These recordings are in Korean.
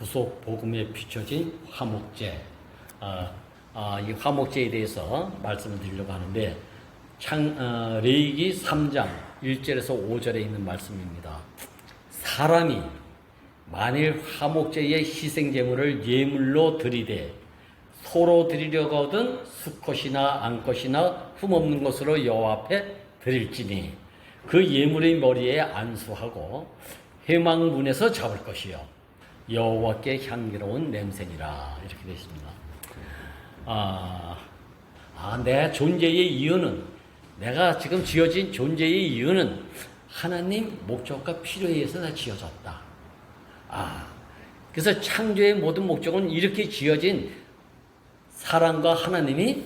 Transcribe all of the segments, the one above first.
구속 복음에 비춰진 화목제. 이 화목제에 대해서 말씀을 드리려고 하는데 레위기 3장 1절에서 5절에 있는 말씀입니다. 사람이 만일 화목제의 희생제물을 예물로 드리되 소로 드리려거든 수컷이나 암컷이나 흠없는 것으로 여호와 앞에 드릴지니 그 예물의 머리에 안수하고 회막문에서 잡을 것이요 여호와께 향기로운 냄새니라. 이렇게 되어 있습니다. 내 존재의 이유는, 내가 지금 지어진 존재의 이유는 하나님 목적과 필요에 의해서 다 지어졌다. 그래서 창조의 모든 목적은 이렇게 지어진 사람과 하나님이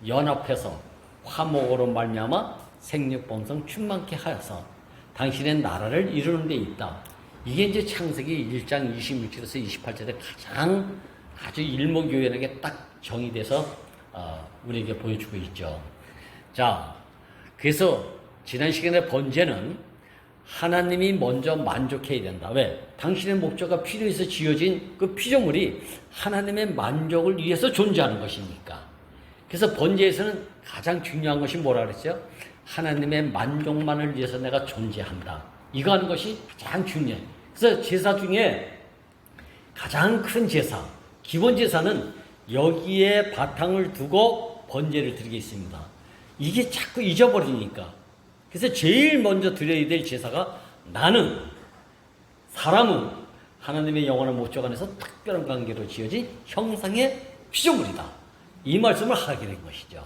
연합해서 화목으로 말미암아 생육번성 충만케 하여서 당신의 나라를 이루는 데 있다. 이게 이제 창세기 1장 26절에서 28절에 가장 아주 일목요연하게 딱 정의돼서 우리에게 보여주고 있죠. 자, 그래서 지난 시간에 번제는 하나님이 먼저 만족해야 된다. 왜? 당신의 목적과 필요해서 지어진 그 피조물이 하나님의 만족을 위해서 존재하는 것이니까. 그래서 번제에서는 가장 중요한 것이 뭐라 그랬죠? 하나님의 만족만을 위해서 내가 존재한다. 이거 하는 것이 가장 중요해. 그래서 제사 중에 가장 큰 제사, 기본 제사는 여기에 바탕을 두고 번제를 드리겠습니다. 이게 자꾸 잊어버리니까. 그래서 제일 먼저 드려야 될 제사가 사람은 하나님의 영원한 목적 안에서 특별한 관계로 지어진 형상의 피조물이다. 이 말씀을 하게 된 것이죠.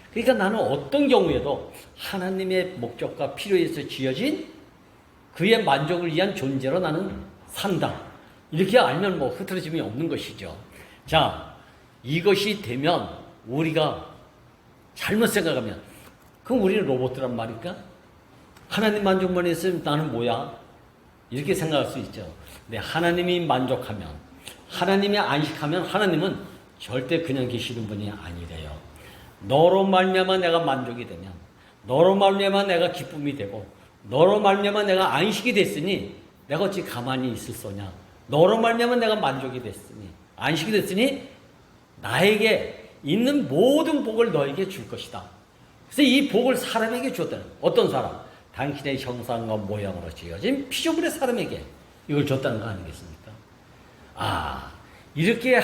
그러니까 나는 어떤 경우에도 하나님의 목적과 필요에서 지어진 그의 만족을 위한 존재로 나는 산다. 이렇게 알면 흐트러짐이 없는 것이죠. 자, 이것이 되면 우리가 잘못 생각하면 그럼 우리는 로봇이란 말일까? 하나님 만족만 했으면 나는 뭐야? 이렇게 생각할 수 있죠. 근데 하나님이 만족하면, 하나님이 안식하면 하나님은 절대 그냥 계시는 분이 아니래요. 너로 말미암아 내가 만족이 되면, 너로 말미암아 내가 기쁨이 되고, 너로 말미암아 내가 안식이 됐으니 내가 어찌 가만히 있을 소냐? 너로 말미암아 내가 만족이 됐으니, 안식이 됐으니 나에게 있는 모든 복을 너에게 줄 것이다. 그래서 이 복을 사람에게 줬다는, 어떤 사람? 당신의 형상과 모양으로 지어진 피조물의 사람에게 이걸 줬다는 거 아니겠습니까? 이렇게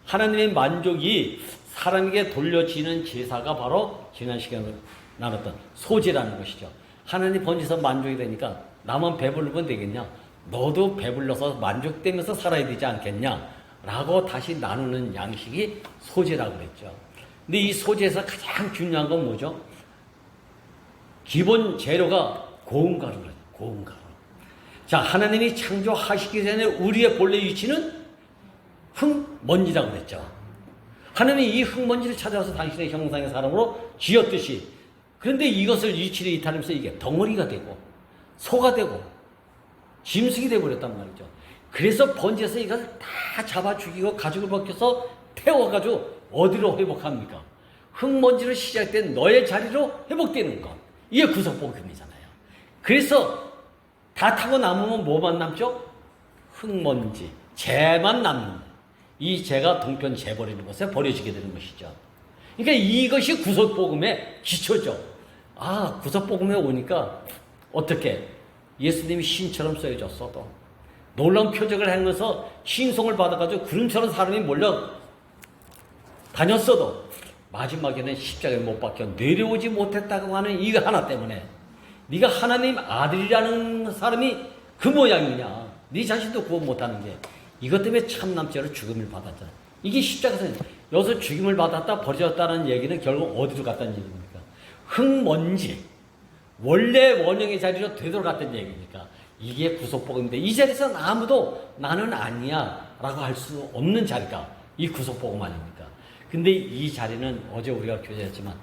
하나님의 만족이 사람에게 돌려지는 제사가 바로 지난 시간에 나눴던 소제라는 것이죠. 하나님 번제에서 만족이 되니까 나만 배부르면 되겠냐? 너도 배불러서 만족되면서 살아야 되지 않겠냐? 라고 다시 나누는 양식이 소제라고 그랬죠. 근데 이 소제에서 가장 중요한 건 뭐죠? 기본 재료가 고운가루예요. 고운가루. 자, 하나님이 창조하시기 전에 우리의 본래 위치는 흙먼지라고 그랬죠. 하나님이 이 흙먼지를 찾아와서 당신의 형상의 사람으로 지었듯이, 그런데 이것을 위치를 이탈하면서 이게 덩어리가 되고 소가 되고 짐승이 되어버렸단 말이죠. 그래서 번제에서 이걸 다 잡아 죽이고 가죽을 벗겨서 태워가지고 어디로 회복합니까? 흙먼지로 시작된 너의 자리로 회복되는 것. 이게 구속복음이잖아요. 그래서 다 타고 남으면 뭐만 남죠? 흙먼지, 재만 남는, 이 재가 동편 재버리는 것에 버려지게 되는 것이죠. 그러니까 이것이 구속복음의 기초죠. 구속복음에 오니까 어떻게 예수님이 신처럼 쓰여졌어도, 놀라운 표적을 하면서 신송을 받아가지고 구름처럼 사람이 몰려 다녔어도 마지막에는 십자가에 못 박혀 내려오지 못했다고 하는 이거 하나 때문에, 네가 하나님 아들이라는 사람이 그 모양이냐, 네 자신도 구원 못하는 게 이것 때문에 참남죄로 죽음을 받았잖아. 이게 십자가에서 여기서 죽임을 받았다 버려졌다는 얘기는 결국 어디로 갔다는 얘기입니까? 흙먼지, 원래 원형의 자리로 되돌아갔다는 얘기니까 이게 구속복음인데, 이 자리에서는 아무도 나는 아니야 라고 할 수 없는 자리가 이 구속복음 아닙니까? 근데 이 자리는 어제 우리가 교제했지만,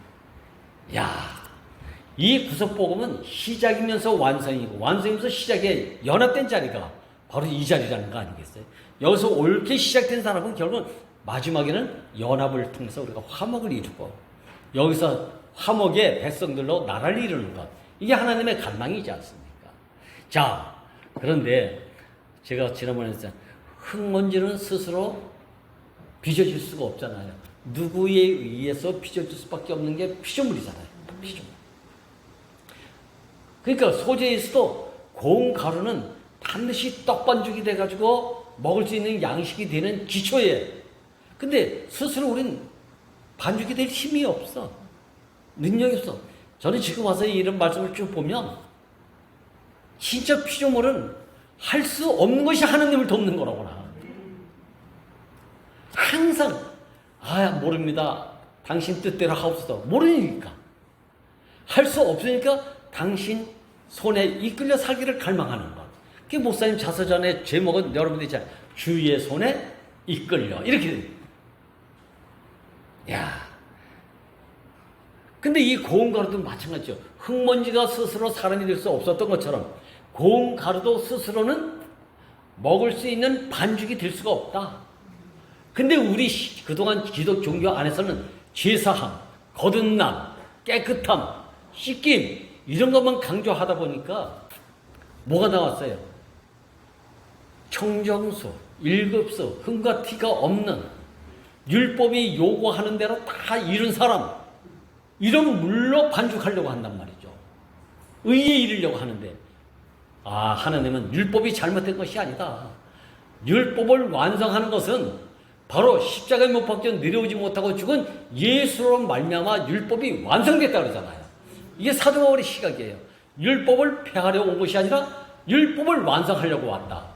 이 구속복음은 시작이면서 완성이고 완성이면서 시작에 연합된 자리가 바로 이 자리라는 거 아니겠어요? 여기서 옳게 시작된 사람은 결국은 마지막에는 연합을 통해서 우리가 화목을 이루고, 여기서 화목의 백성들로 나라를 이루는 것, 이게 하나님의 갈망이지 않습니까? 자, 그런데 제가 지난번에 했잖아요. 흙먼지는 스스로 빚어질 수가 없잖아요. 누구에 의해서 빚어질 수밖에 없는 게 피조물이잖아요. 피조물. 그러니까 소재에서도 고운 가루는 반드시 떡반죽이 돼가지고 먹을 수 있는 양식이 되는 기초예요. 근데 스스로 우린 반죽이 될 힘이 없어. 능력이 없어. 저는 지금 와서 이런 말씀을 쭉 보면 진짜 피조물은 할 수 없는 것이 하나님을 돕는 거라구나. 항상 모릅니다. 당신 뜻대로 하옵소서. 모르니까. 할 수 없으니까 당신 손에 이끌려 살기를 갈망하는 것. 그 목사님 자서전의 제목은 여러분들 있잖아요. 주의 손에 이끌려. 이렇게 됩니다. 야. 근데 이 고운 가루도 마찬가지죠. 흙먼지가 스스로 사람이 될 수 없었던 것처럼 고운 가루도 스스로는 먹을 수 있는 반죽이 될 수가 없다. 근데 우리 그동안 기독 종교 안에서는 제사함, 거듭남, 깨끗함, 씻김 이런 것만 강조하다 보니까 뭐가 나왔어요? 청정수, 일급수, 흠과 티가 없는 율법이 요구하는 대로 다 이룬 사람, 이런 물로 반죽하려고 한단 말이죠. 의에 이르려고 하는데 하나님은 율법이 잘못된 것이 아니다. 율법을 완성하는 것은 바로 십자가에 못 박혀 내려오지 못하고 죽은 예수로 말미암아 율법이 완성됐다 그러잖아요. 이게 사도 바울의 시각이에요. 율법을 폐하려 온 것이 아니라 율법을 완성하려고 왔다.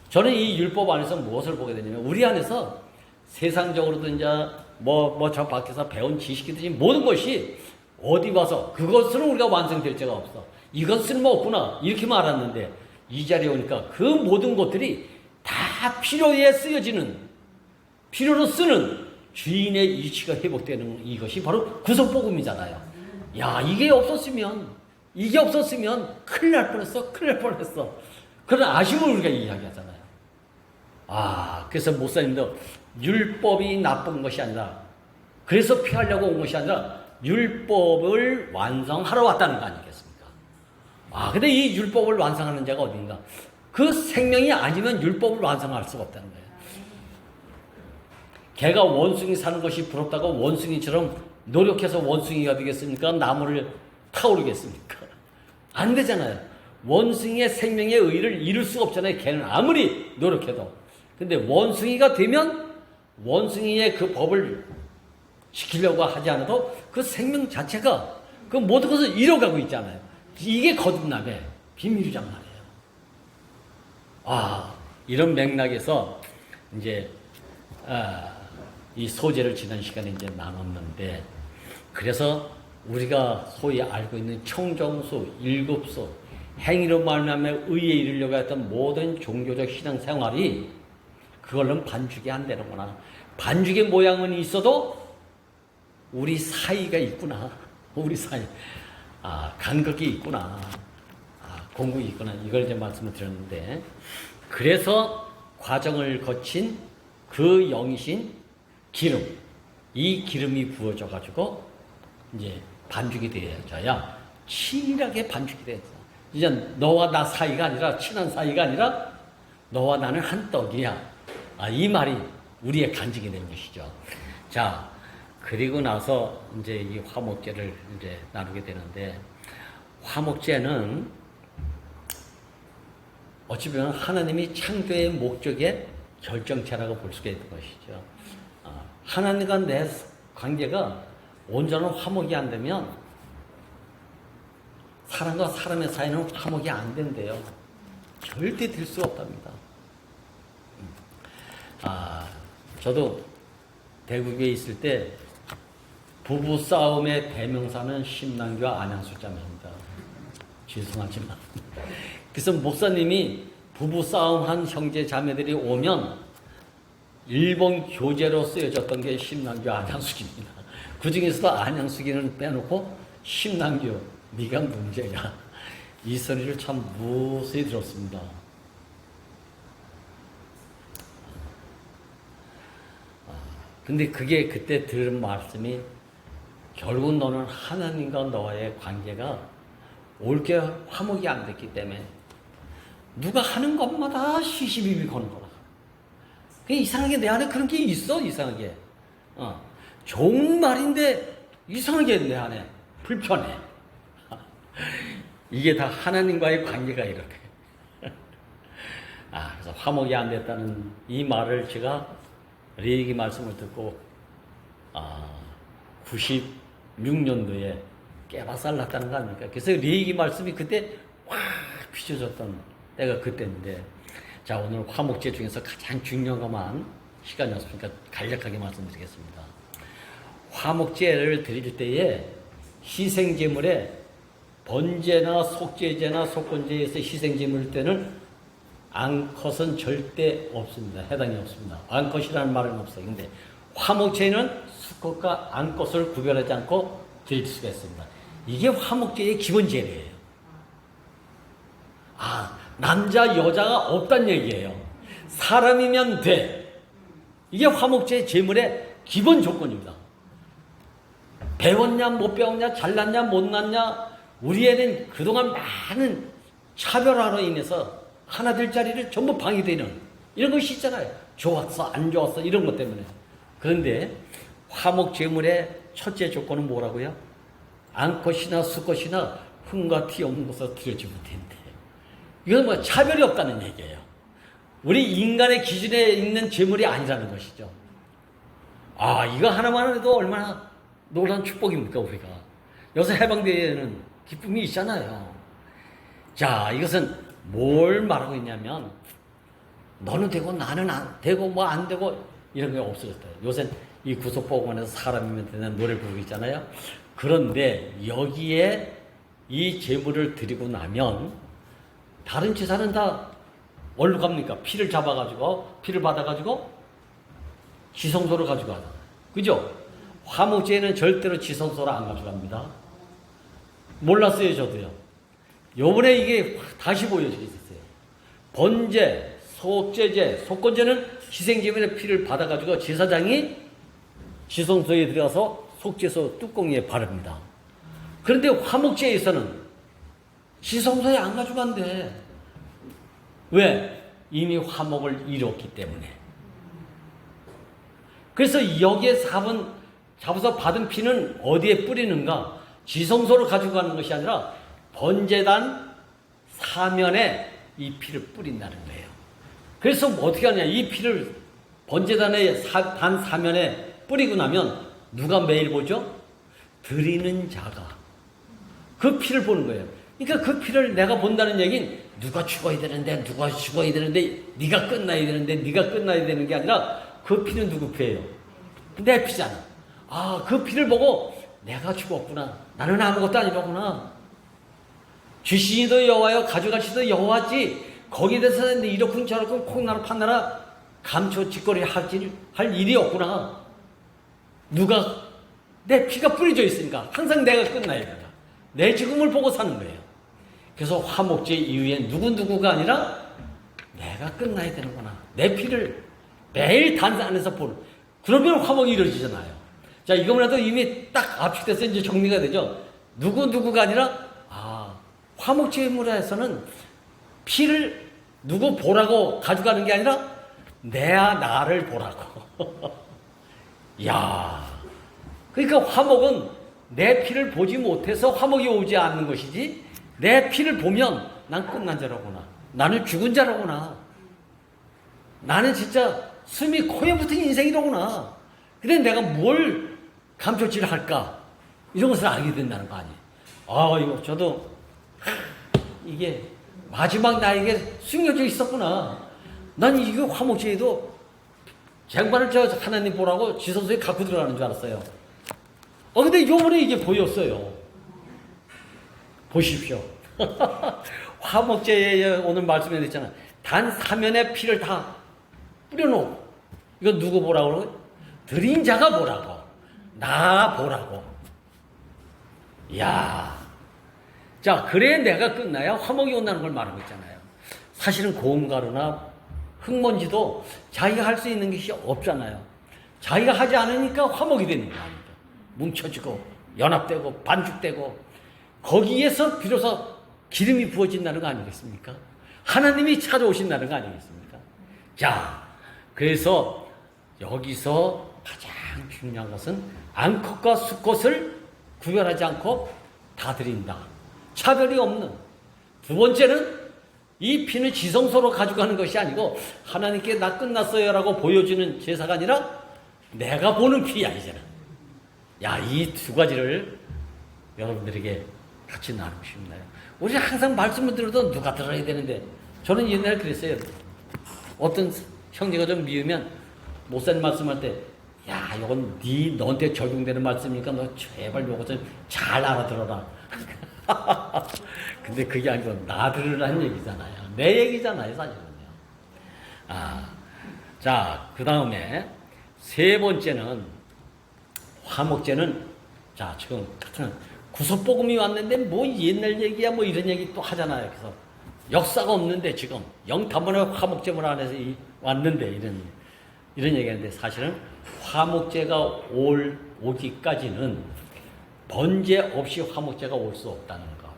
저는 이 율법 안에서 무엇을 보게 되냐면 우리 안에서 세상적으로도 이제 저 밖에서 배운 지식이든지 모든 것이 어디 와서 그것으로 우리가 완성될 자가 없어. 이건 쓸모없구나 이렇게만 알았는데 이 자리에 오니까 그 모든 것들이 다 필요에 쓰여지는, 필요로 쓰는 주인의 이치가 회복되는 이것이 바로 구속복음이잖아요. 야, 이게 없었으면 큰일 날 뻔했어. 그런 아쉬움을 우리가 이야기하잖아요. 그래서 목사님도 율법이 나쁜 것이 아니라, 그래서 피하려고 온 것이 아니라 율법을 완성하러 왔다는 거 아니겠습니까? 근데 이 율법을 완성하는 자가 어딘가? 그 생명이 아니면 율법을 완성할 수가 없다는 거예요. 개가 원숭이 사는 것이 부럽다고 원숭이처럼 노력해서 원숭이가 되겠습니까? 나무를 타오르겠습니까? 안 되잖아요. 원숭이의 생명의 의의를 이룰 수가 없잖아요. 개는 아무리 노력해도. 근데 원숭이가 되면 원숭이의 그 법을 지키려고 하지 않아도 그 생명 자체가 그 모든 것을 이뤄가고 있잖아요. 이게 거듭남의 비밀이란 말이에요. 이런 맥락에서 이제 이 소재를 지난 시간에 이제 나눴는데, 그래서 우리가 소위 알고 있는 청정수, 일급수, 행위로 말미암아 의에 이르려고 했던 모든 종교적 신앙 생활이 그걸로는 반죽이 안 되는구나. 반죽의 모양은 있어도 우리 사이가 있구나. 우리 사이. 간극이 있구나. 공국이 있구나. 이걸 이제 말씀을 드렸는데, 그래서 과정을 거친 그 영이신 기름, 이 기름이 부어져가지고 이제 반죽이 되어져야 친밀하게 반죽이 되어져. 이제 너와 나 사이가 아니라, 친한 사이가 아니라 너와 나는 한 떡이야. 이 말이 우리의 간증이 되는 것이죠. 자, 그리고 나서 이제 이 화목제를 이제 나누게 되는데, 화목제는 어찌 보면 하나님이 창조의 목적의 결정체라고 볼 수가 있는 것이죠. 하나님과 내 관계가 온전한 화목이 안 되면 사람과 사람의 사이는 화목이 안 된대요. 절대 될 수 없답니다. 저도 대국에 있을 때 부부 싸움의 대명사는 심란교와 안양수자매입니다. 죄송하지만. 그래서 목사님이 부부 싸움한 형제 자매들이 오면 일본 교재로 쓰여졌던 게 심란교 안양수기입니다. 그 중에서도 안양수기는 빼놓고 심란교, 네가 문제야. 이 소리를 참 무수히 들었습니다. 근데 그게 그때 들은 말씀이, 결국 너는 하나님과 너의 관계가 옳게 화목이 안 됐기 때문에 누가 하는 것마다 시시비비 거는 거라. 이상하게 내 안에 그런 게 있어, 이상하게. 좋은 말인데 이상하게 내 안에 불편해. 이게 다 하나님과의 관계가 이렇게. 그래서 화목이 안 됐다는 이 말을 제가 레위기 말씀을 듣고 96년도에 깨박살 났다는 거 아닙니까? 그래서 레위기 말씀이 그때 확 비춰졌던 때가 그때인데, 자, 오늘 화목제 중에서 가장 중요한 것만 시간이 없으니까 간략하게 말씀드리겠습니다. 화목제를 드릴 때에 희생제물에 번제나 속죄제나 속건제에서 희생제물 때는 암컷은 절대 없습니다. 해당이 없습니다. 암컷이라는 말은 없어요. 근데 화목제는 수컷과 암컷을 구별하지 않고 드릴 수가 있습니다. 이게 화목제의 기본 제례예요. 남자 여자가 없단 얘기예요. 사람이면 돼. 이게 화목제의 제물의 기본 조건입니다. 배웠냐 못 배웠냐, 잘났냐 못났냐, 우리 애는 그동안 많은 차별화로 인해서 하나 될 자리를 전부 방해되는 이런 것이 있잖아요. 좋았어 안 좋았어 이런 것 때문에. 그런데 화목 제물의 첫째 조건은 뭐라고요? 암컷이나 수컷이나 흠과 티 없는 것을 드려지 못했는데, 이건 뭐 차별이 없다는 얘기예요. 우리 인간의 기준에 있는 제물이 아니라는 것이죠. 이거 하나만 해도 얼마나 놀라운 축복입니까, 우리가. 여기서 해방되는 기쁨이 있잖아요. 자, 이것은 뭘 말하고 있냐면, 너는 되고 나는 안 되고 뭐 안 되고 이런 게 없어졌다. 요새 이 구속보건에서 사람이면 되는 노래 부르고 있잖아요. 그런데 여기에 이 제물을 드리고 나면 다른 제사는 다 어디로 갑니까? 피를 잡아가지고 피를 받아가지고 지성소로 가지고 가잖아요. 그죠? 화목제는 절대로 지성소로 안 가져갑니다. 몰랐어요, 저도요. 요번에 이게 다시 보여지게 됐어요. 번제, 속죄제, 속건제는 희생제물의 피를 받아가지고 제사장이 지성소에 들어가서 속죄소 뚜껑에 바릅니다. 그런데 화목제에서는 지성소에 안 가져간대. 왜? 이미 화목을 이뤘기 때문에. 그래서 여기에 잡아서 받은 피는 어디에 뿌리는가? 지성소로 가지고 가는 것이 아니라 번제단 사면에 이 피를 뿌린다는 거예요. 그래서 어떻게 하냐? 이 피를 번제단의 단 사면에 뿌리고 나면 누가 매일 보죠? 드리는 자가 그 피를 보는 거예요. 그러니까 그 피를 내가 본다는 얘기는 누가 죽어야 되는데 누가 죽어야 되는데 네가 끝나야 되는데 네가 끝나야 되는 게 아니라 그 피는 누구 피예요? 내 피잖아. 그 피를 보고 내가 죽었구나. 나는 아무것도 아니라구나. 주신이도 여호와요 가져가시도 여호와지. 거기에 대해서 이렇군 저렇군 콩나라 판나라 감초 짓거리 할 일이 없구나. 누가 내 피가 뿌려져 있으니까 항상 내가 끝나야 된다. 내 죽음을 보고 사는 거예요. 그래서 화목제 이후에 누구누구가 아니라 내가 끝나야 되는구나. 내 피를 매일 단 안에서 보는. 그러면 화목이 이루어지잖아요. 자, 이거만 해도 이미 딱 압축돼서 이제 정리가 되죠. 누구누구가 아니라 화목제물에서는 피를 누구 보라고 가져가는 게 아니라 나를 보라고. 야, 그러니까 화목은 내 피를 보지 못해서 화목이 오지 않는 것이지, 내 피를 보면 난 끝난 자라구나. 나는 죽은 자라구나. 나는 진짜 숨이 코에 붙은 인생이라구나. 근데 내가 뭘 감초질을 할까? 이런 것을 알게 된다는 거 아니에요. 이거 저도 이게 마지막 나에게 숨겨져 있었구나. 난 이거 화목제에도 쟁반을 저 하나님 보라고 지성소에 갖고 들어가는 줄 알았어요. 근데 요번에 이게 보였어요. 보십시오. 화목제에 오늘 말씀해 드렸잖아. 단 사면의 피를 다 뿌려놓고. 이거 누구 보라고 그러고? 드린 자가 보라고. 나 보라고. 이야. 자, 그래 내가 끝나야 화목이 온다는 걸 말하고 있잖아요. 사실은 고음가루나 흙먼지도 자기가 할 수 있는 것이 없잖아요. 자기가 하지 않으니까 화목이 되는 거 아닙니까? 뭉쳐지고 연합되고 반죽되고 거기에서 비로소 기름이 부어진다는 거 아니겠습니까? 하나님이 찾아오신다는 거 아니겠습니까? 자, 그래서 여기서 가장 중요한 것은 암컷과 수컷을 구별하지 않고 다 드린다. 차별이 없는. 두 번째는 이 피는 지성소로 가져가는 것이 아니고 하나님께 나 끝났어요 라고 보여주는 제사가 아니라 내가 보는 피야 이제는. 야, 이 두 가지를 여러분들에게 같이 나누고 싶나요? 우리 항상 말씀을 들어도 누가 들어야 되는데 저는 옛날에 그랬어요. 어떤 형제가 좀 미우면 목사님 말씀할 때 야, 이건 너한테 적용되는 말씀이니까 너 제발 요거 좀 잘 알아들어라. 근데 그게 아니고 나 들으라는 얘기잖아요. 내 얘기잖아요, 사실은요. 자, 그 다음에 세 번째는 화목제는 자, 지금 같은 구속복음이 왔는데 뭐 옛날 얘기야 뭐 이런 얘기 또 하잖아요. 그래서 역사가 없는데 지금 영탄번에 화목제물 안에서 왔는데 이런 얘기하는데 사실은 화목제가 오기까지는 번제 없이 화목제가 올 수 없다는 거.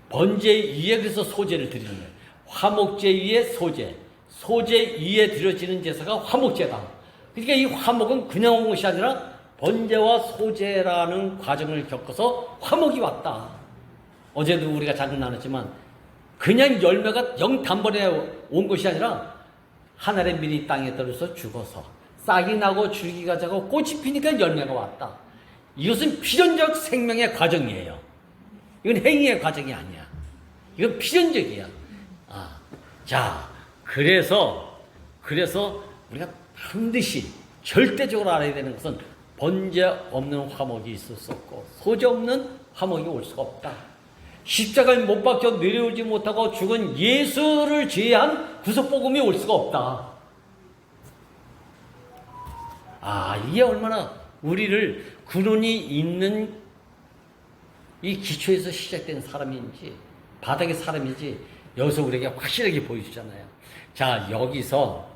번제 위에 그래서 소제를 드리는 거예요. 화목제 위에 소제, 소제 위에 드려지는 제사가 화목제다. 그러니까 이 화목은 그냥 온 것이 아니라 번제와 소제라는 과정을 겪어서 화목이 왔다. 어제도 우리가 잠깐 나눴지만 그냥 열매가 영단번에 온 것이 아니라 하늘의 밀이 땅에 떨어져서 죽어서 싹이 나고 줄기가 자고 꽃이 피니까 열매가 왔다. 이것은 필연적 생명의 과정이에요. 이건 행위의 과정이 아니야. 이건 필연적이야. 자, 그래서 우리가 반드시 절대적으로 알아야 되는 것은 번제 없는 화목이 있을 수 없고 소제 없는 화목이 올 수가 없다. 십자가에 못 박혀 내려오지 못하고 죽은 예수를 제외한 구속복음이 올 수가 없다. 이게 얼마나 우리를 근원이 있는 이 기초에서 시작된 사람인지 바닥의 사람인지 여기서 우리에게 확실하게 보여주잖아요. 자, 여기서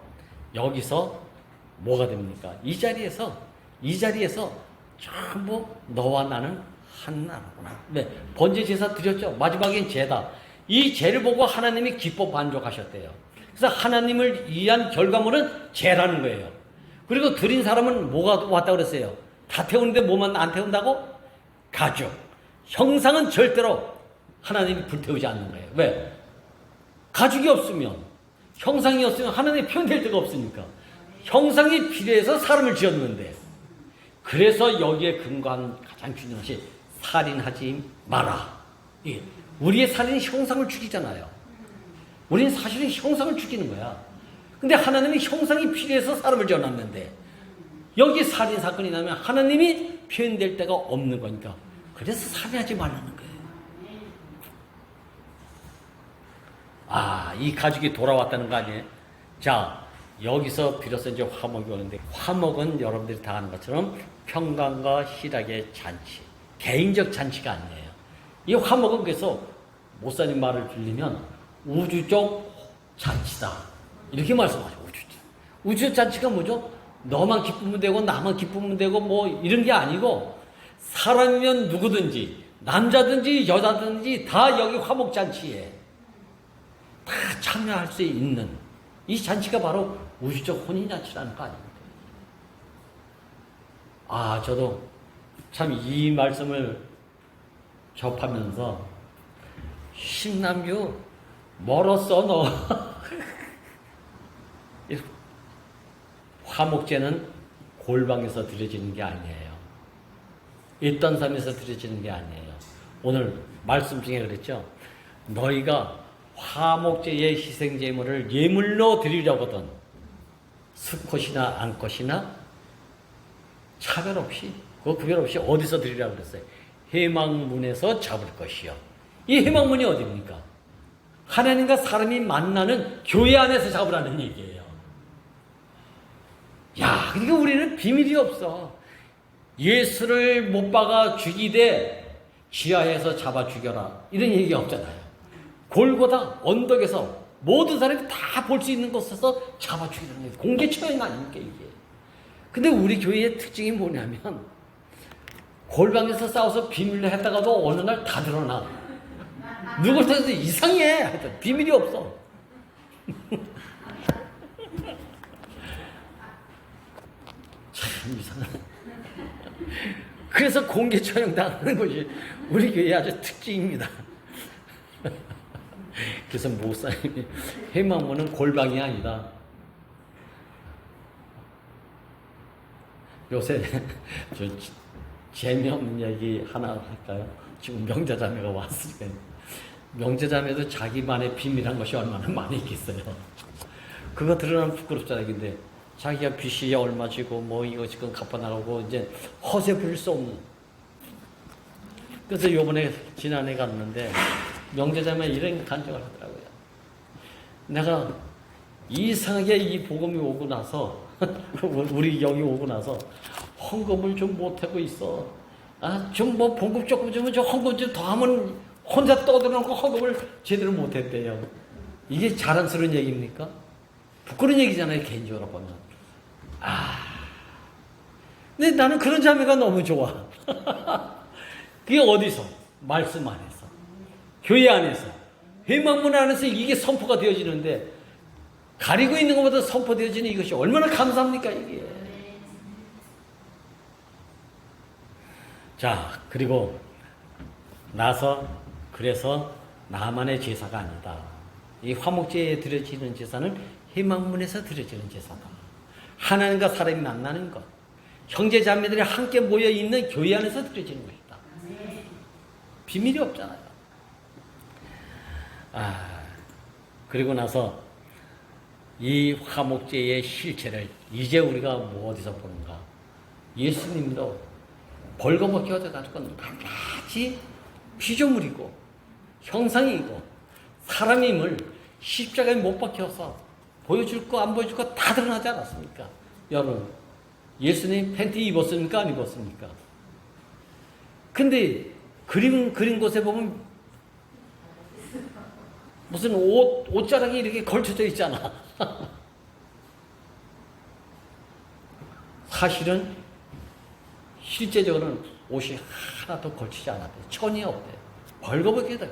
뭐가 됩니까? 이 자리에서 전부 너와 나는 한 나라구나. 네, 번제 제사 드렸죠. 마지막엔 제다. 이 제를 보고 하나님이 기뻐 만족하셨대요. 그래서 하나님을 위한 결과물은 제라는 거예요. 그리고 드린 사람은 뭐가 왔다고 그랬어요? 다 태우는데 뭐만 안 태운다고? 가죽. 형상은 절대로 하나님이 불태우지 않는 거예요. 왜? 가죽이 없으면, 형상이 없으면 하나님이 표현될 데가 없으니까. 형상이 필요해서 사람을 지었는데. 그래서 여기에 근거한 가장 중요한 것이 살인하지 마라. 예. 우리의 살인이 형상을 죽이잖아요. 우리는 사실은 형상을 죽이는 거야. 근데 하나님이 형상이 필요해서 사람을 지어놨는데 여기 살인 사건이 나면 하나님이 표현될 데가 없는 거니까 그래서 살인하지 말라는 거예요. 이 가죽이 돌아왔다는 거 아니에요? 자, 여기서 비로소 이제 화목이 오는데 화목은 여러분들이 다 아는 것처럼 평강과 희락의 잔치, 개인적 잔치가 아니에요. 이 화목은 그래서 목사님 말을 들리면 우주적 잔치다 이렇게 말씀하죠. 우주적 잔치가 뭐죠? 너만 기쁘면 되고 나만 기쁘면 되고 뭐 이런 게 아니고 사람이면 누구든지 남자든지 여자든지 다 여기 화목 잔치에 다 참여할 수 있는 이 잔치가 바로 우주적 혼인잔치라는 거 아닙니까? 저도 참 이 말씀을 접하면서 신남유 멀었어 너. 화목제는 골방에서 드려지는 게 아니에요. 있던 삶에서 드려지는 게 아니에요. 오늘 말씀 중에 그랬죠. 너희가 화목제의 희생제물을 예물로 드리려거든 수컷이나 암컷이나 차별 없이 그 구별 없이 어디서 드리라고 그랬어요? 회막문에서 잡을 것이요. 이 회막문이 어디입니까? 하나님과 사람이 만나는 교회 안에서 잡으라는 얘기예요. 그러니까 우리는 비밀이 없어. 예수를 못 박아 죽이되 지하에서 잡아 죽여라 이런 얘기가 없잖아요. 골고다 언덕에서 모든 사람이 다 볼 수 있는 곳에서 잡아 죽이라는 거예요. 공개 처형 아닙니까 이게. 근데 우리 교회의 특징이 뭐냐면 골방에서 싸워서 비밀로 했다가도 어느 날 다 드러나. 누구한테도 이상해. 비밀이 없어. 참 이상한. 그래서 공개 처형 당하는 것이 우리 교회 아주 특징입니다. 그래서 목사님이 회망문은 골방이 아니다. 요새 저 재미없는 얘기 하나 할까요? 지금 명자자매가 왔으니까. 명자자매도 자기만의 비밀한 것이 얼마나 많이 있겠어요. 그거 드러나면 부끄럽잖아요. 근데 자기가 빚이 얼마 지고 뭐 이거 지금 갚아나가고 이제 허세 부릴 수 없는. 그래서 요번에 지난해 갔는데 명제자매 이런 간증을 하더라고요. 내가 이상하게 이 복음이 오고 나서 우리 여기 오고 나서 헌금을 좀 못하고 있어. 좀 뭐 봉급 조금 주면 저 헌금 좀 더 하면 혼자 떠들어놓고 헌금을 제대로 못했대요. 이게 자랑스러운 얘기입니까? 부끄러운 얘기잖아요, 개인적으로 보면. 근데 나는 그런 자매가 너무 좋아. 그게 어디서? 말씀 안에서. 교회 안에서. 회망문 안에서 이게 선포가 되어지는데, 가리고 있는 것보다 선포되어지는 이것이 얼마나 감사합니까, 이게. 자, 그리고 그래서 나만의 제사가 아니다. 이 화목제에 드려지는 제사는 회망문에서 드려지는 제사다. 하나님과 사람이 만나는 것. 형제 자매들이 함께 모여 있는 교회 안에서 드려지는 것이다. 비밀이 없잖아요. 그리고 나서 이 화목제의 실체를 이제 우리가 뭐 어디서 보는가? 예수님도 벌거벗겨 가지고 낱낱이 피조물이고 형상이고 사람임을 십자가에 못 박혀서 보여줄 거 안 보여줄 거 다 드러나지 않았습니까? 여러분, 예수님 팬티 입었습니까? 안 입었습니까? 근데 그린 곳에 보면 무슨 옷자락이 이렇게 걸쳐져 있잖아. 사실은 실제적으로는 옷이 하나도 걸치지 않았대요. 천이 없대요. 벌거벗겨져.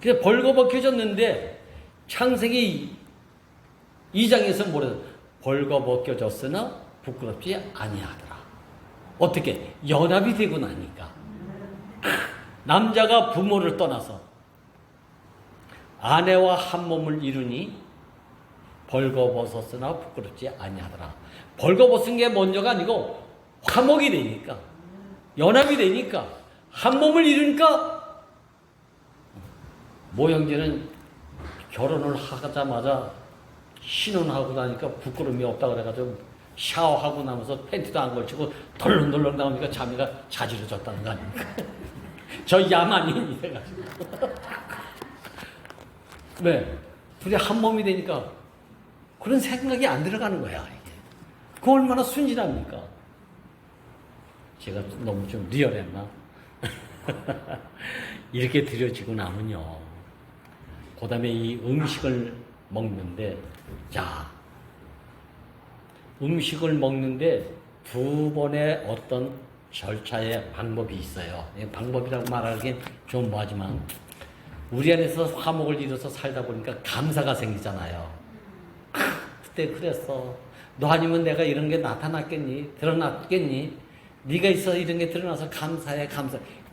그래서 벌거벗겨졌는데 창세기 2장에서 뭐래요? 벌거벗겨졌으나 부끄럽지 아니하더라. 어떻게? 연합이 되고 나니까. 남자가 부모를 떠나서 아내와 한 몸을 이루니 벌거벗었으나 부끄럽지 아니하더라. 벌거벗은 게 먼저가 아니고 화목이 되니까, 연합이 되니까, 한 몸을 이루니까, 모형제는 결혼을 하자마자 신혼하고 나니까 부끄러움이 없다 그래가지고 샤워하고 나면서 팬티도 안 걸치고 덜렁덜렁 나오니까 자매가 자지러졌다는 거 아닙니까? 저 야만인이 돼가지고. 왜? 둘이 한 몸이 되니까 그런 생각이 안 들어가는 거야, 이게. 그 얼마나 순진합니까? 제가 너무 좀 리얼했나? 이렇게 드려지고 나면요. 그 다음에 이 음식을 먹는데, 자, 음식을 먹는데 두 번의 어떤 절차의 방법이 있어요. 방법이라고 말하기엔 좀 뭐하지만, 우리 안에서 화목을 이뤄서 살다 보니까 감사가 생기잖아요. 그때 그랬어. 너 아니면 내가 이런 게 나타났겠니? 드러났겠니? 네가 있어 이런 게 드러나서 감사해.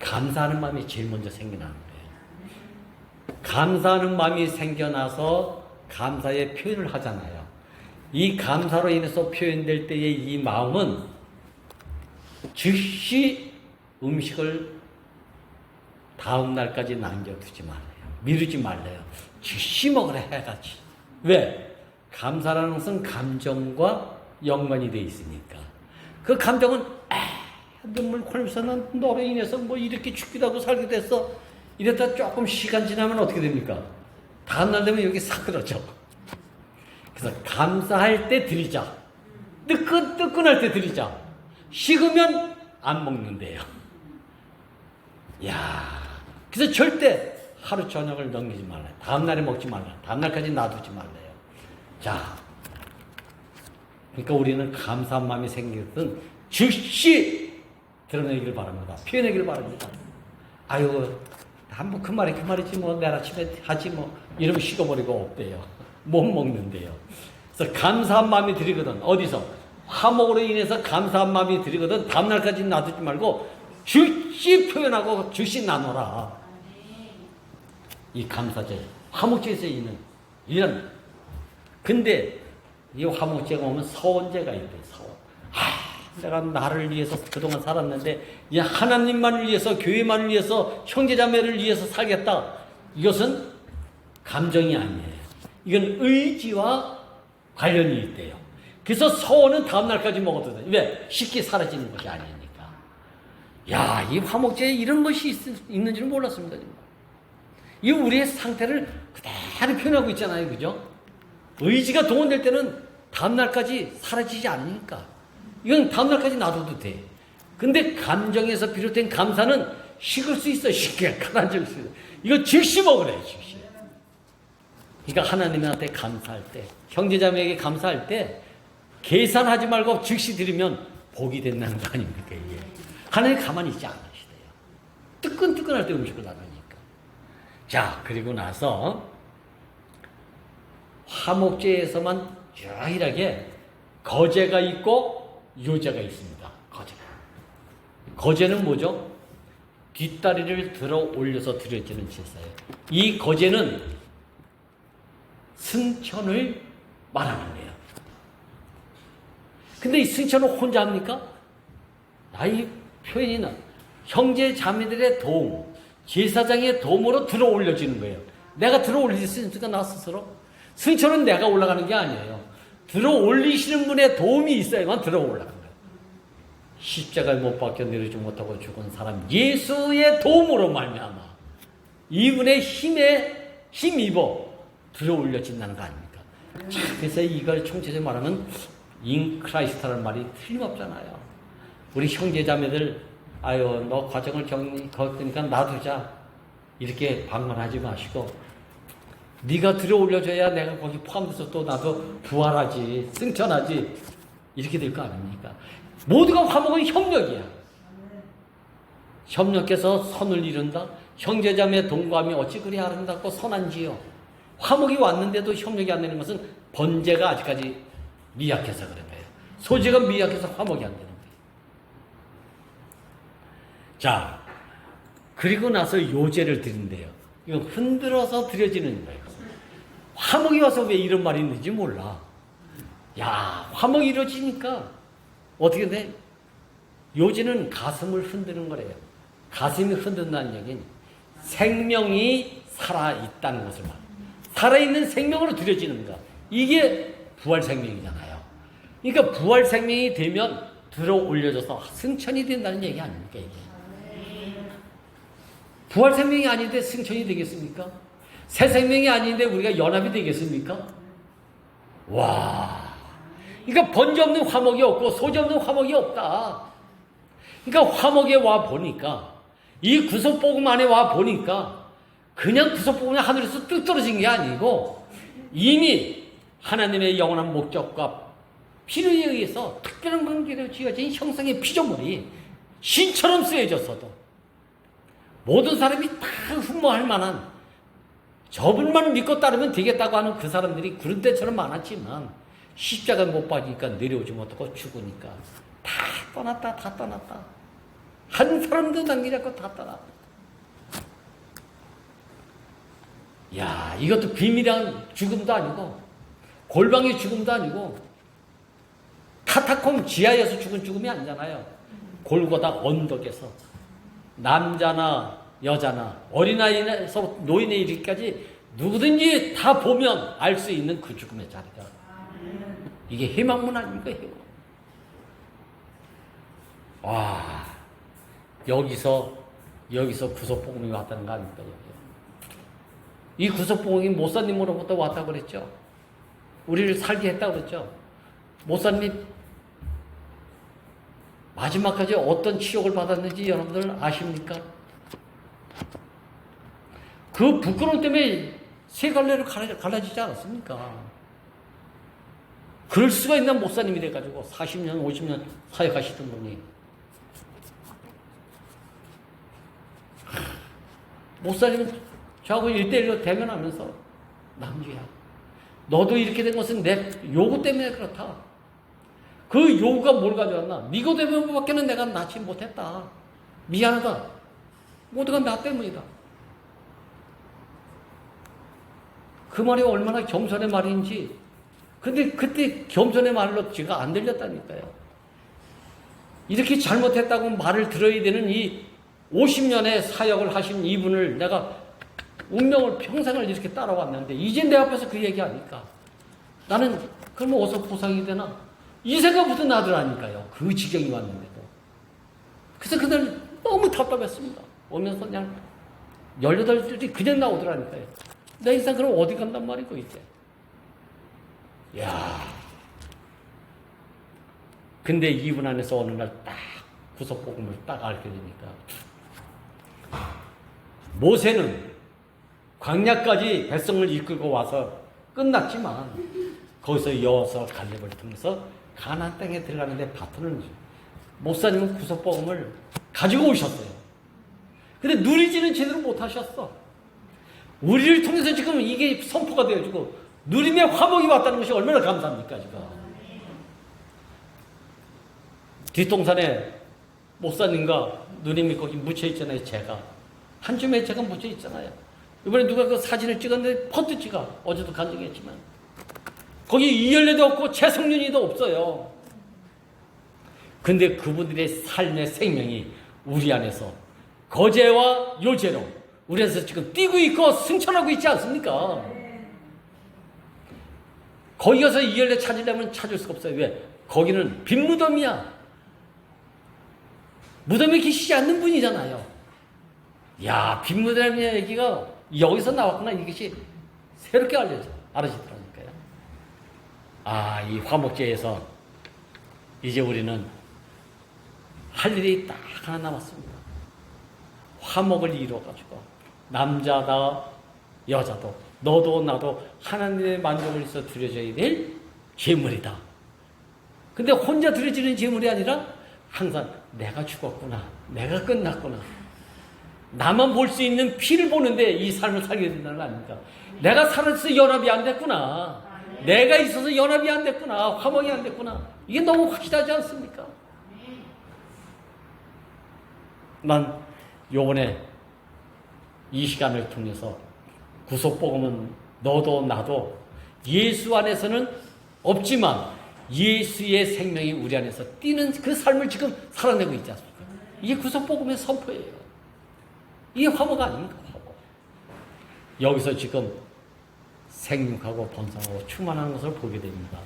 감사하는 마음이 제일 먼저 생겨나는 거예요. 감사하는 마음이 생겨나서 감사의 표현을 하잖아요. 이 감사로 인해서 표현될 때의 이 마음은 즉시 음식을 다음 날까지 남겨두지 말아요. 미루지 말래요. 즉시 먹으라 해야지. 왜? 감사라는 것은 감정과 연관이 되어 있으니까. 그 감정은 눈물 흘리면서 난 너로 인해서 뭐 이렇게 죽기도 하고 살기도 했어. 이랬다 조금 시간 지나면 어떻게 됩니까? 다음날 되면 여기 사그러져. 그래서 감사할 때 드리자. 뜨끈할 때 드리자. 식으면 안 먹는데요. 그래서 절대 하루 저녁을 넘기지 말아요. 다음날에 먹지 말아요. 다음날까지 놔두지 말아요. 자, 그러니까 우리는 감사한 마음이 생겼든 즉시 드러내기를 바랍니다. 표현하기를 바랍니다. 아유, 한번 그 말이지 뭐 내일 아침에 하지 뭐 이러면 식어버리고 없대요. 못 먹는데요. 그래서 감사한 마음이 들이거든. 어디서? 화목으로 인해서 감사한 마음이 들이거든 다음날까지 놔두지 말고 즉시 표현하고 즉시 나눠라. 이 감사제, 화목제에서 있는 이런. 근데 이 화목제가 오면 서원제가 있대. 서원. 내가 나를 위해서 그동안 살았는데 이제 하나님만을 위해서, 교회만을 위해서, 형제자매를 위해서 살겠다. 이것은 감정이 아니에요. 이건 의지와 관련이 있대요. 그래서 서원은 다음날까지 먹어도 돼. 왜? 쉽게 사라지는 것이 아니니까. 야, 이 화목제에 이런 것이 있는 줄 몰랐습니다. 이 우리의 상태를 그대로 표현하고 있잖아요. 그죠? 의지가 동원될 때는 다음날까지 사라지지 않으니까. 이건 다음날까지 놔둬도 돼. 근데 감정에서 비롯된 감사는 식을 수 있어. 쉽게 가라앉을 수 있어. 이거 즉시 먹으래. 즉시. 그러니까 하나님한테 감사할 때, 형제자매에게 감사할 때 계산하지 말고 즉시 드리면 복이 된다는 거 아닙니까? 이게. 하나님 가만히 있지 않으시대요. 뜨끈뜨끈할 때 음식을 나누니까. 자, 그리고 나서 화목제에서만 유일하게 거제가 있고 요제가 있습니다. 거제는 뭐죠? 뒷다리를 들어 올려서 드려지는 제사예요. 이 거제는 승천을 말하는 거예요. 근데 이 승천을 혼자 합니까? 이 표현이 형제 자매들의 도움, 제사장의 도움으로 들어 올려지는 거예요. 내가 들어 올릴 수 있으니까 나 스스로. 승천은 내가 올라가는 게 아니에요. 들어 올리시는 분의 도움이 있어야만 들어 올라가는 거예요. 십자가에 못 박혀 내리지 못하고 죽은 사람 예수의 도움으로 말미암아 이분의 힘에 힘입어 들어 올려진다는 거 아닙니까? 그래서 이걸 총체적으로 말하면 인크라이스트라는 말이 틀림없잖아요. 우리 형제자매들 아유 너 과정을 겪으니까 놔두자 이렇게 방관하지 마시고 네가 들어 올려줘야 내가 거기 포함돼서 또 나도 부활하지 승천하지 이렇게 될 거 아닙니까? 모두가 화목은 협력이야. 협력해서 선을 이룬다. 형제자매 동감이 어찌 그리 아름답고 선한지요. 화목이 왔는데도 협력이 안 되는 것은 번제가 아직까지 미약해서 그런 거예요. 소재가 미약해서 화목이 안 되는 거예요. 자, 그리고 나서 요제를 드린대요. 이건 흔들어서 드려지는 거예요. 화목이 와서 왜 이런 말이 있는지 몰라. 야, 화목이 이루어지니까 어떻게 돼? 요제는 가슴을 흔드는 거래요. 가슴이 흔든다는 얘기는 생명이 살아있다는 것을 말해요. 살아있는 생명으로 드려지는 거. 이게 부활 생명이잖아요. 그러니까 부활 생명이 되면 들어 올려져서 승천이 된다는 얘기 아닙니까, 이게? 부활 생명이 아닌데 승천이 되겠습니까? 새 생명이 아닌데 우리가 연합이 되겠습니까? 와. 그러니까 번제 없는 화목이 없고 소재 없는 화목이 없다. 그러니까 화목에 와 보니까 이 구속복음 안에 와 보니까 그냥 구속복음이 하늘에서 뚝 떨어진 게 아니고 이미 하나님의 영원한 목적과 필요에 의해서 특별한 관계로 지어진 형상의 피조물이 신처럼 쓰여졌어도 모든 사람이 다 흠모할 만한 저분만 믿고 따르면 되겠다고 하는 그 사람들이 그런 때처럼 많았지만 십자가에 못 박으니까 내려오지 못하고 죽으니까 다 떠났다. 한 사람도 남기지 않고 다 떠났다. 야, 이것도 비밀한 죽음도 아니고 골방의 죽음도 아니고 카타콤 지하에서 죽은 죽음이 아니잖아요. 골고다 언덕에서 남자나 여자나 어린아이에서 노인에 이르기까지 누구든지 다 보면 알 수 있는 그 죽음의 자리가 이게 희망문 아닙니까? 희망. 와, 여기서 구속복음이 왔다는 거 아닙니까? 이 구속복음이 모사님으로부터 왔다고 그랬죠. 우리를 살게 했다고 그랬죠. 모사님 마지막까지 어떤 치욕을 받았는지 여러분들 아십니까? 그 부끄러움 때문에 세 갈래로 갈라지지 않았습니까? 그럴 수가 있나 목사님이 돼가지고 40년, 50년 사역하시던 분이 목사님은 저하고 1대1로 대면하면서 남주야 너도 이렇게 된 것은 내 요구 때문에 그렇다. 그 요구가 뭘 가져왔나? 니고데모밖에는 내가 낳지 못했다. 미안하다. 모두가 나 때문이다. 그 말이 얼마나 겸손의 말인지. 근데 그때 겸손의 말로 제가 안 들렸다니까요. 이렇게 잘못했다고 말을 들어야 되는 이 50년의 사역을 하신 이분을 내가 운명을 평생을 이렇게 따라왔는데 이제 내 앞에서 그 얘기하니까 나는 그러면 어디서 보상이 되나? 이 생각부터 나더라니까요. 그 지경이 왔는데도. 그래서 그날 너무 답답했습니다. 오면서 그냥 18줄이 그냥 나오더라니까요. 내 인생 그럼 어디 간단 말이고 이제. 야. 근데 이분 안에서 어느 날 딱 구속복음을 딱 알게 되니까 모세는 광야까지 백성을 이끌고 와서 끝났지만 거기서 여호수아 갈렙을 통해서 가나안 땅에 들어가는데 바토는 목사님은 구속복음을 가지고 오셨어요. 근데 누리지는 제대로 못하셨어. 우리를 통해서 지금 이게 선포가 되어지고 누림의 화목이 왔다는 것이 얼마나 감사합니까 지금. 뒷동산에 목사님과 누님이 거기 묻혀 있잖아요. 제가 한 줌에 제가 묻혀 있잖아요. 이번에 누가 그 사진을 찍었는데 퍼뜩지가 어제도 간증했지만 거기 이열례도 없고 최성윤이도 없어요. 근데 그분들의 삶의 생명이 우리 안에서 거제와 요제로 우리 안에서 지금 뛰고 있고 승천하고 있지 않습니까? 거기 가서 이열례 찾으려면 찾을 수가 없어요. 왜? 거기는 빈 무덤이야. 무덤에 계시지 않는 분이잖아요. 야, 빈 무덤의 얘기가 여기서 나왔구나. 이것이 새롭게 알아지더라니까요. 아, 이 화목제에서 이제 우리는 할 일이 딱 하나 남았습니다. 화목을 이루어가지고 남자다 여자도 너도 나도 하나님의 만족을 위해서 드려져야 될 제물이다. 근데 혼자 드려지는 제물이 아니라 항상 내가 죽었구나. 내가 끝났구나. 나만 볼 수 있는 피를 보는데 이 삶을 살게 된다는 거 아닙니까? 내가 살아서 연합이 안 됐구나. 내가 있어서 연합이 안 됐구나. 화목이 안 됐구나. 이게 너무 확실하지 않습니까? 난 요번에 이 시간을 통해서 구속복음은 너도 나도 예수 안에서는 없지만 예수의 생명이 우리 안에서 뛰는 그 삶을 지금 살아내고 있지 않습니까? 이게 구속복음의 선포예요. 이게 화목 아닙니까? 화목. 여기서 지금 생육하고 번성하고 충만한 것을 보게 됩니다.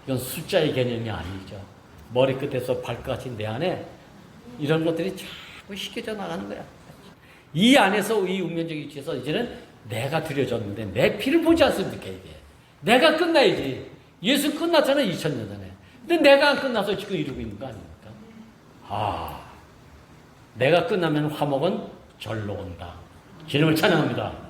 이건 숫자의 개념이 아니죠. 머리끝에서 발끝까지 내 안에 이런 것들이 자꾸 시켜져 나가는 거야. 이 안에서 이 운명적 위치에서 이제는 내가 드려졌는데 내 피를 보지 않습니까? 이게 내가 끝나야지. 예수 끝났잖아요. 2000년 전에. 근데 내가 안 끝나서 지금 이루고 있는 거 아닙니까? 아, 내가 끝나면 화목은 절로 온다. 주님을 찬양합니다.